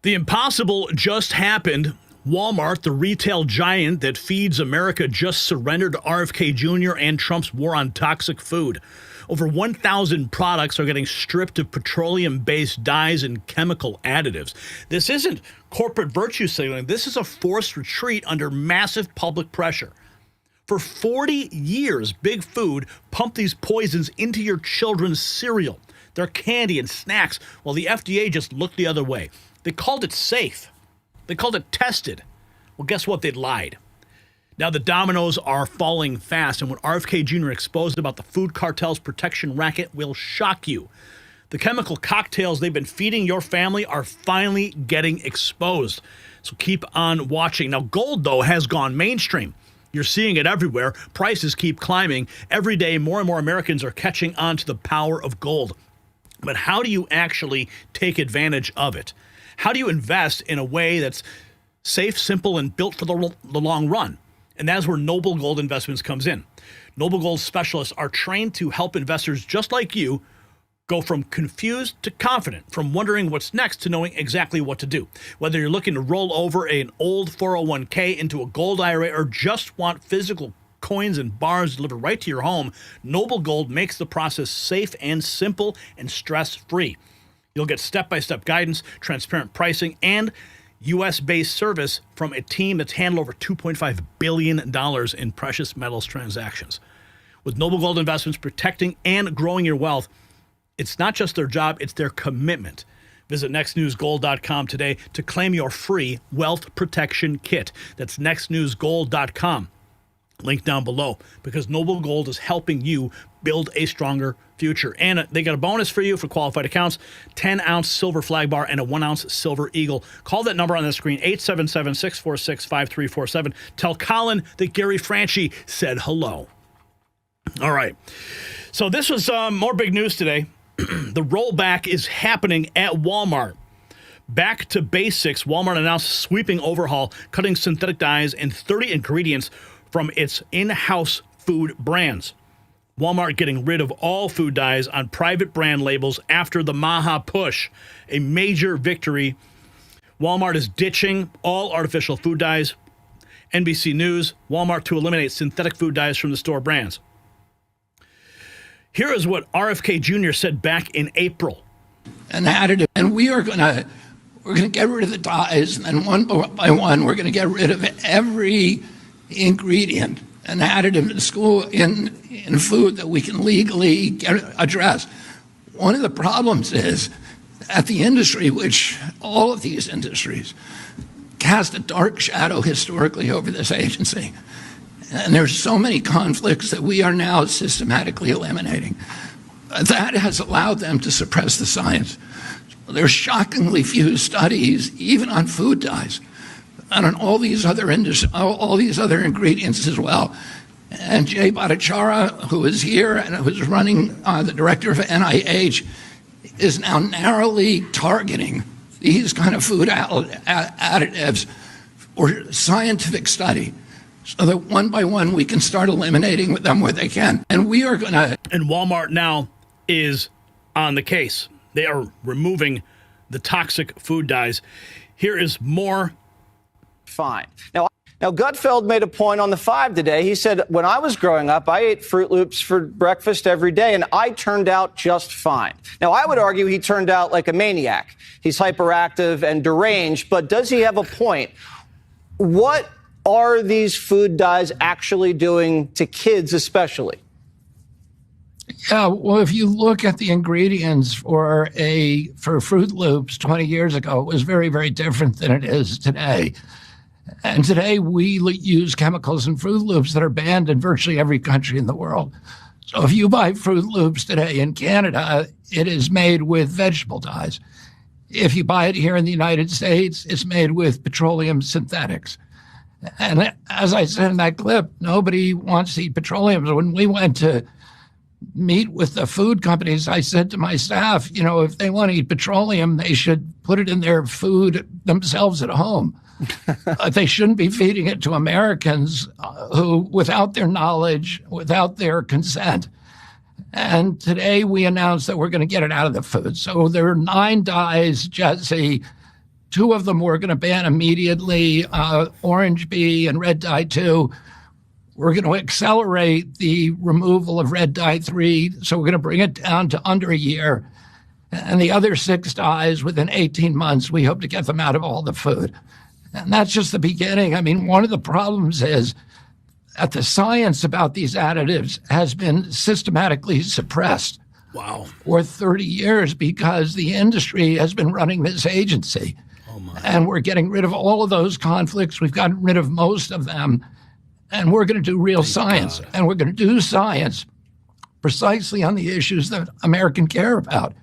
The impossible just happened. Walmart, the retail giant that feeds America, just surrendered to RFK Jr. and Trump's war on toxic food. Over 1,000 products are getting stripped of petroleum-based dyes and chemical additives. This isn't corporate virtue signaling. This is a forced retreat under massive public pressure. For 40 years, Big Food pumped these poisons into your children's cereal, their candy and snacks, while the FDA just looked the other way. They called it safe. They called it tested. Well, guess what? They lied. Now the dominoes are falling fast, and what RFK Jr. exposed about the food cartel's protection racket will shock you. The chemical cocktails they've been feeding your family are finally getting exposed. So keep on watching. Now, gold, though, has gone mainstream. You're seeing it everywhere. Prices keep climbing. Every day, more and more Americans are catching on to the power of gold. But how do you actually take advantage of it? How do you invest in a way that's safe, simple, and built for the long run? And that's where Noble Gold Investments comes in. Noble Gold specialists are trained to help investors just like you go from confused to confident, from wondering what's next to knowing exactly what to do. Whether you're looking to roll over an old 401k into a gold IRA or just want physical coins and bars delivered right to your home, Noble Gold makes the process safe and simple and stress-free. You'll get step-by-step guidance, transparent pricing, and U.S.-based service from a team that's handled over $2.5 billion in precious metals transactions. With Noble Gold Investments protecting and growing your wealth, it's not just their job, it's their commitment. Visit nextnewsgold.com today to claim your free wealth protection kit. That's nextnewsgold.com. Link down below, because Noble Gold is helping you build a stronger future. And they got a bonus for you for qualified accounts, 10-ounce silver flag bar and a 1-ounce silver eagle. Call that number on the screen, 877-646-5347. Tell Colin that Gary Franchi said hello. All right. So this was more big news today. The rollback is happening at Walmart. Back to basics, Walmart announced a sweeping overhaul, cutting synthetic dyes and 30 ingredients from its in-house food brands. Walmart getting rid of all food dyes on private brand labels after the MAHA push, a major victory. Walmart is ditching all artificial food dyes. NBC News, Walmart to eliminate synthetic food dyes from the store brands. Here is what RFK Jr. said back in April. An additive, and we're going to get rid of the dyes, and then one by one we're going to get rid of every ingredient and additive in food that we can legally address. One of the problems is that the industry, which all of these industries, cast a dark shadow historically over this agency. And there's so many conflicts that we are now systematically eliminating. That has allowed them to suppress the science. There's shockingly few studies, even on food dyes, and on all these other ingredients as well. And Jay Bhattacharya, who is here and who is running the director of NIH, is now narrowly targeting these kind of food additives for scientific study, so that one by one we can start eliminating them where they can. And we are going to... And Walmart now is on the case. They are removing the toxic food dyes. Here is more. Fine. Now, Gutfeld made a point on the 5 today. He said, when I was growing up, I ate Froot Loops for breakfast every day, and I turned out just fine. Now, I would argue he turned out like a maniac. He's hyperactive and deranged, but does he have a point? What are these food dyes actually doing to kids especially? Yeah, well, if you look at the ingredients for Froot Loops 20 years ago, it was very, very different than it is today. And today we use chemicals in Froot Loops that are banned in virtually every country in the world. So if you buy Froot Loops today in Canada, it is made with vegetable dyes. If you buy it here in the United States, it's made with petroleum synthetics. And as I said in that clip, nobody wants to eat petroleum. So when we went to meet with the food companies, I said to my staff, if they want to eat petroleum, they should put it in their food themselves at home. They shouldn't be feeding it to Americans who, without their knowledge, without their consent. And today we announced that we're going to get it out of the food. So there are 9 dyes, Jesse, 2 of them we're going to ban immediately, orange bee and red dye 2. We're going to accelerate the removal of red dye 3, so we're going to bring it down to under a year. And the other 6 dyes, within 18 months, we hope to get them out of all the food. And that's just the beginning. I mean, one of the problems is that the science about these additives has been systematically suppressed for 30 years because the industry has been running this agency. And we're getting rid of all of those conflicts. We've gotten rid of most of them. And we're going to do real science. And we're going to do science precisely on the issues that Americans care about,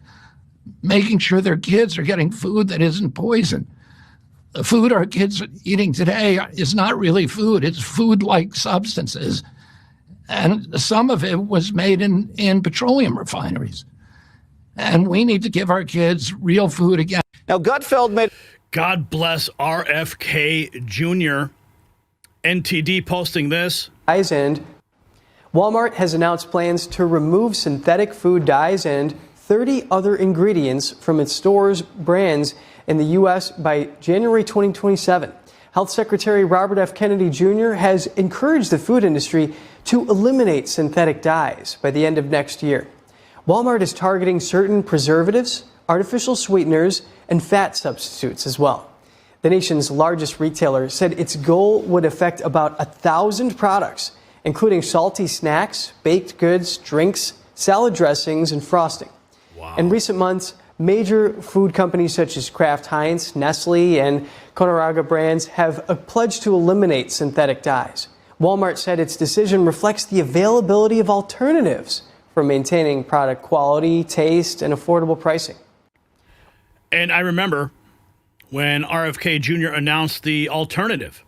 making sure their kids are getting food that isn't poison. The food our kids are eating today is not really food. It's food-like substances. And some of it was made in petroleum refineries. And we need to give our kids real food again. Now, Gutfeld made... God bless RFK Jr. NTD posting this. And Walmart has announced plans to remove synthetic food dyes and 30 other ingredients from its stores' brands in the U.S. by January 2027. Health Secretary Robert F. Kennedy Jr. has encouraged the food industry to eliminate synthetic dyes by the end of next year. Walmart is targeting certain preservatives, artificial sweeteners, and fat substitutes as well. The nation's largest retailer said its goal would affect about 1,000 products, including salty snacks, baked goods, drinks, salad dressings, and frosting. Wow. In recent months, major food companies such as Kraft Heinz, Nestle, and Conagraga brands have pledged to eliminate synthetic dyes. Walmart said its decision reflects the availability of alternatives for maintaining product quality, taste, and affordable pricing. And I remember when RFK Jr. announced the alternative.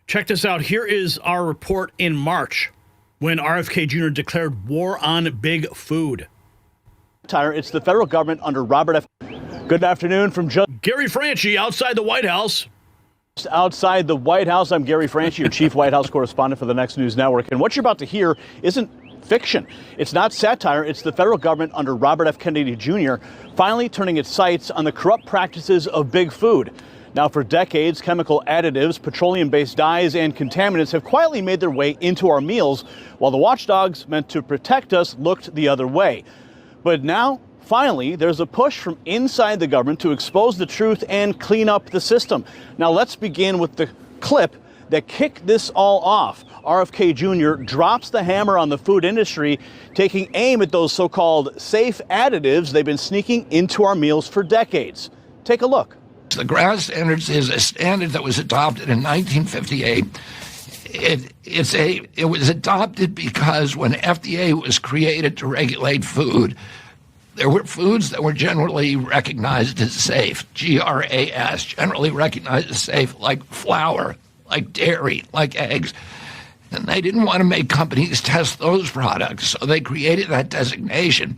Check this out. Here is our report in March when RFK Jr. declared war on big food. It's the federal government under Robert F. Good afternoon from Gary Franchi outside the White House. Outside the White House, I'm Gary Franchi, your chief White House correspondent for the Next News Network. And what you're about to hear isn't fiction. It's not satire. It's the federal government under Robert F. Kennedy Jr. finally turning its sights on the corrupt practices of big food. Now, for decades, chemical additives, petroleum-based dyes, and contaminants have quietly made their way into our meals, while the watchdogs meant to protect us looked the other way. But now, finally, there's a push from inside the government to expose the truth and clean up the system. Now, let's begin with the clip that kicked this all off. RFK Jr. drops the hammer on the food industry, taking aim at those so-called safe additives they've been sneaking into our meals for decades. Take a look. The GRAS standards is a standard that was adopted in 1958. It was adopted because when FDA was created to regulate food, there were foods that were generally recognized as safe, GRAS, generally recognized as safe, like flour, like dairy, like eggs. And they didn't want to make companies test those products, so they created that designation.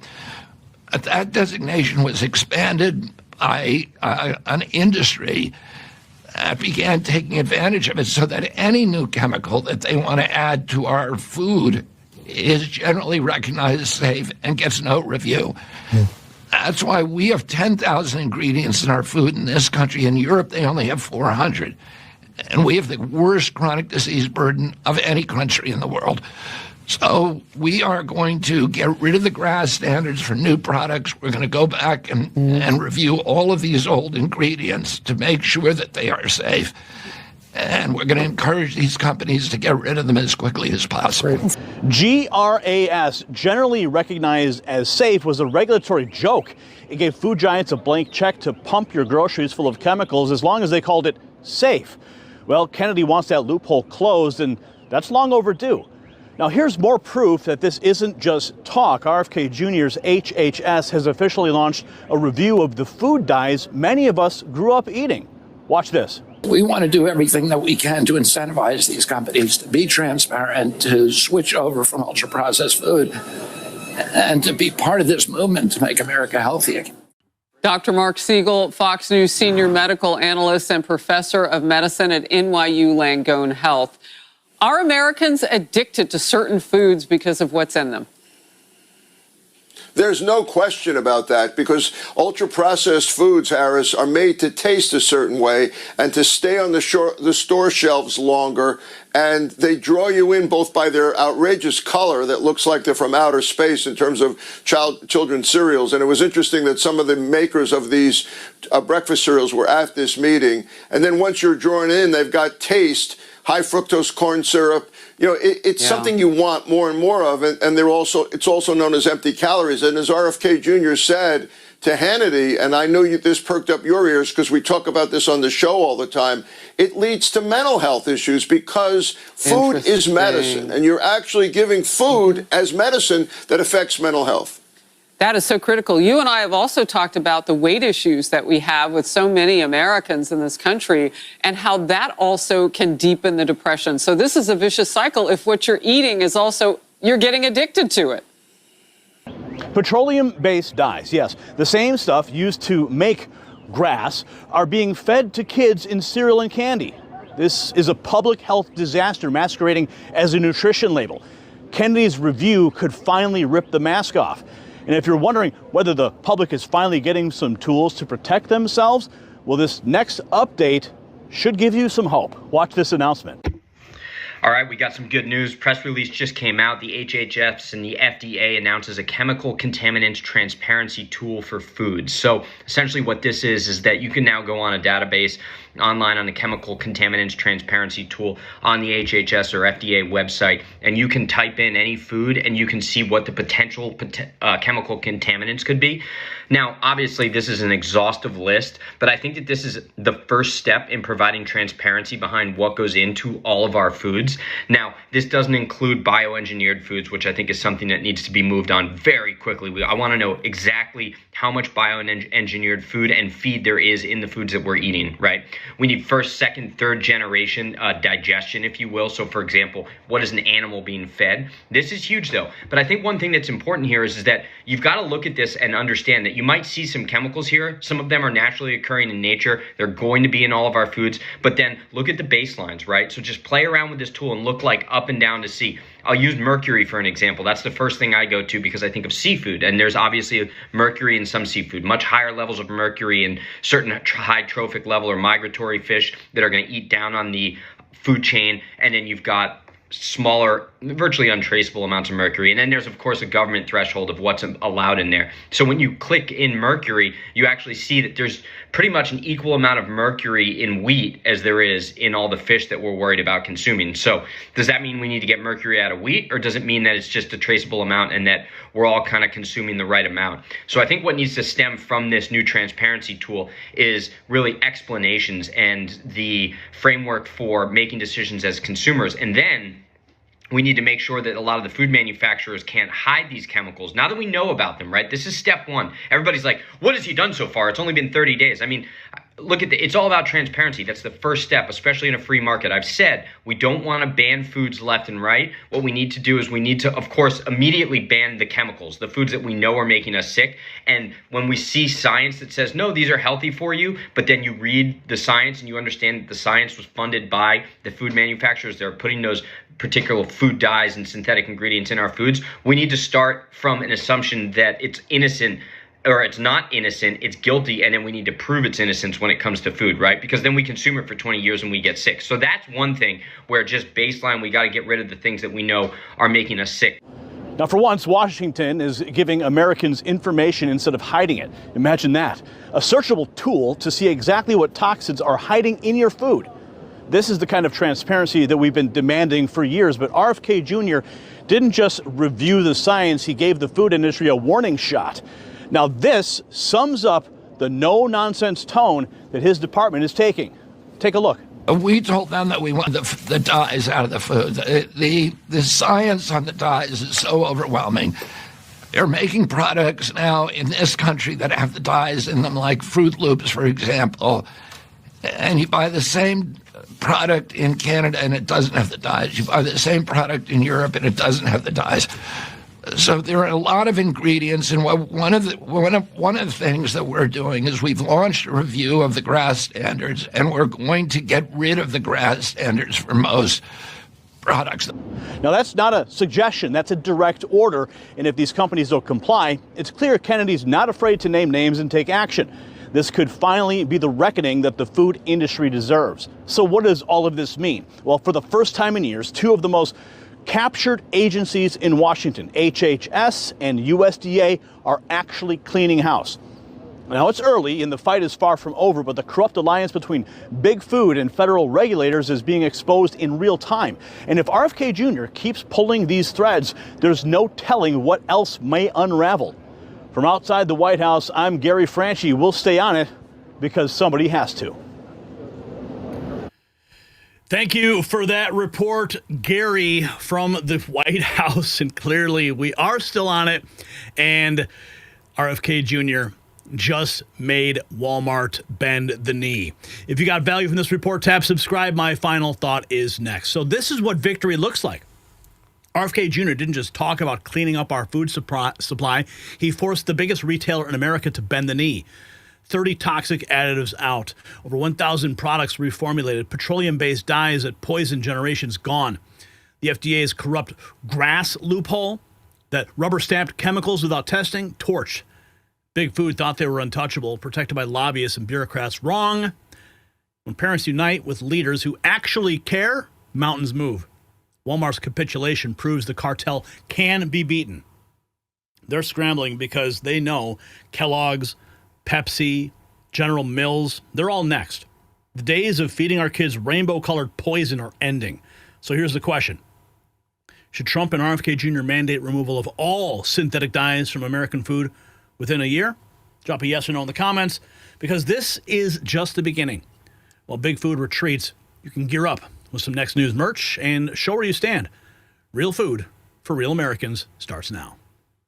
That designation was expanded by an industry that began taking advantage of it so that any new chemical that they want to add to our food is generally recognized as safe and gets no review. That's why we have 10,000 ingredients in our food in this country. In Europe, they only have 400. And we have the worst chronic disease burden of any country in the world. So we are going to get rid of the GRAS standards for new products. We're going to go back and review all of these old ingredients to make sure that they are safe. And we're going to encourage these companies to get rid of them as quickly as possible. GRAS, generally recognized as safe, was a regulatory joke. It gave food giants a blank check to pump your groceries full of chemicals as long as they called it safe. Well, Kennedy wants that loophole closed, and that's long overdue. Now, here's more proof that this isn't just talk. RFK Jr.'s HHS has officially launched a review of the food dyes many of us grew up eating. Watch this. We want to do everything that we can to incentivize these companies to be transparent, to switch over from ultra-processed food, and to be part of this movement to make America healthy again. Dr. Mark Siegel, Fox News senior medical analyst and professor of medicine at NYU Langone Health. Are Americans addicted to certain foods because of what's in them? There's no question about that, because ultra-processed foods, Harris, are made to taste a certain way and to stay on the store shelves longer, and they draw you in both by their outrageous color that looks like they're from outer space in terms of children's cereals. And it was interesting that some of the makers of these breakfast cereals were at this meeting, and then once you're drawn in, they've got taste, high fructose corn syrup. You know, it's something you want more and more of, and it's also known as empty calories. And as RFK Jr. said to Hannity, and I know this perked up your ears because we talk about this on the show all the time, it leads to mental health issues because food is medicine, and you're actually giving food as medicine that affects mental health. That is so critical. You and I have also talked about the weight issues that we have with so many Americans in this country and how that also can deepen the depression. So this is a vicious cycle if what you're eating is also, you're getting addicted to it. Petroleum-based dyes, yes. The same stuff used to make grass are being fed to kids in cereal and candy. This is a public health disaster masquerading as a nutrition label. Kennedy's review could finally rip the mask off. And if you're wondering whether the public is finally getting some tools to protect themselves, well, this next update should give you some hope. Watch this announcement. All right, we got some good news. Press release just came out. The HHS and the FDA announces a chemical contaminants transparency tool for foods. So essentially what this is that you can now go on a database online on the chemical contaminants transparency tool on the HHS or FDA website, and you can type in any food and you can see what the potential chemical contaminants could be. Now, obviously, this is an exhaustive list, but I think that this is the first step in providing transparency behind what goes into all of our foods. Now, this doesn't include bioengineered foods, which I think is something that needs to be moved on very quickly. I want to know exactly how much bioengineered food and feed there is in the foods that we're eating, right? We need first, second, third generation digestion, if you will. So, for example, what is an animal being fed? This is huge, though. But I think one thing that's important here is that you've got to look at this and understand that you might see some chemicals here. Some of them are naturally occurring in nature. They're going to be in all of our foods. But then look at the baselines, right? So just play around with this tool and look like up and down to see. I'll use mercury for an example. That's the first thing I go to because I think of seafood. And there's obviously mercury in some seafood, much higher levels of mercury in certain high trophic level or migratory fish that are going to eat down on the food chain. And then you've got smaller, virtually untraceable amounts of mercury. And then there's, of course, a government threshold of what's allowed in there. So when you click in mercury, you actually see that there's pretty much an equal amount of mercury in wheat as there is in all the fish that we're worried about consuming. So does that mean we need to get mercury out of wheat, or does it mean that it's just a traceable amount and that we're all kind of consuming the right amount? So I think what needs to stem from this new transparency tool is really explanations and the framework for making decisions as consumers. And then we need to make sure that a lot of the food manufacturers can't hide these chemicals. Now that we know about them, right? This is step one. Everybody's like, what has he done so far? It's only been 30 days. I mean, look at it's all about transparency. That's the first step, especially in a free market. I've said we don't want to ban foods left and right. What we need to do is we need to, of course, immediately ban the chemicals, the foods that we know are making us sick. And when we see science that says, no, these are healthy for you, but then you read the science and you understand that the science was funded by the food manufacturers. They're putting those particular food dyes and synthetic ingredients in our foods. We need to start from an assumption that it's innocent, or it's not innocent, it's guilty, and then we need to prove its innocence when it comes to food, right? Because then we consume it for 20 years and we get sick. So that's one thing where just baseline, we got to get rid of the things that we know are making us sick. Now, for once, Washington is giving Americans information instead of hiding it. Imagine that. A searchable tool to see exactly what toxins are hiding in your food. This is the kind of transparency that we've been demanding for years, but RFK Jr. didn't just review the science, he gave the food industry a warning shot. Now, this sums up the no-nonsense tone that his department is taking. Take a look. We told them that we want the dyes out of the food. The science on the dyes is so overwhelming. They're making products now in this country that have the dyes in them, like Froot Loops, for example. And you buy the same product in Canada and it doesn't have the dyes. You buy the same product in Europe and it doesn't have the dyes. So there are a lot of ingredients, and one of the things that we're doing is we've launched a review of the GRAS standards, and we're going to get rid of the GRAS standards for most products. Now, that's not a suggestion, that's a direct order. And if these companies don't comply, it's clear Kennedy's not afraid to name names and take action. This could finally be the reckoning that the food industry deserves. So what does all of this mean? Well, for the first time in years, two of the most captured agencies in Washington, HHS and USDA, are actually cleaning house. Now, it's early and the fight is far from over, but the corrupt alliance between big food and federal regulators is being exposed in real time. And if RFK Jr. keeps pulling these threads, there's no telling what else may unravel. From outside the White House, I'm Gary Franchi. We'll stay on it because somebody has to. Thank you for that report, Gary, from the White House. And clearly we are still on it. And RFK Jr. just made Walmart bend the knee. If you got value from this report, tap subscribe. My final thought is next. So this is what victory looks like. RFK Jr. didn't just talk about cleaning up our food supply. He forced the biggest retailer in America to bend the knee. 30 toxic additives out. Over 1,000 products reformulated. Petroleum-based dyes that poison generations gone. The FDA's corrupt grass loophole that rubber-stamped chemicals without testing, torched. Big Food thought they were untouchable, protected by lobbyists and bureaucrats. Wrong. When parents unite with leaders who actually care, mountains move. Walmart's capitulation proves the cartel can be beaten. They're scrambling because they know Kellogg's, Pepsi, General Mills, they're all next. The days of feeding our kids rainbow-colored poison are ending. So here's the question. Should Trump and RFK Jr. mandate removal of all synthetic dyes from American food within a year? Drop a yes or no in the comments, because this is just the beginning. While Big Food retreats, you can gear up with some Next News merch and show where you stand. Real food for real Americans starts now.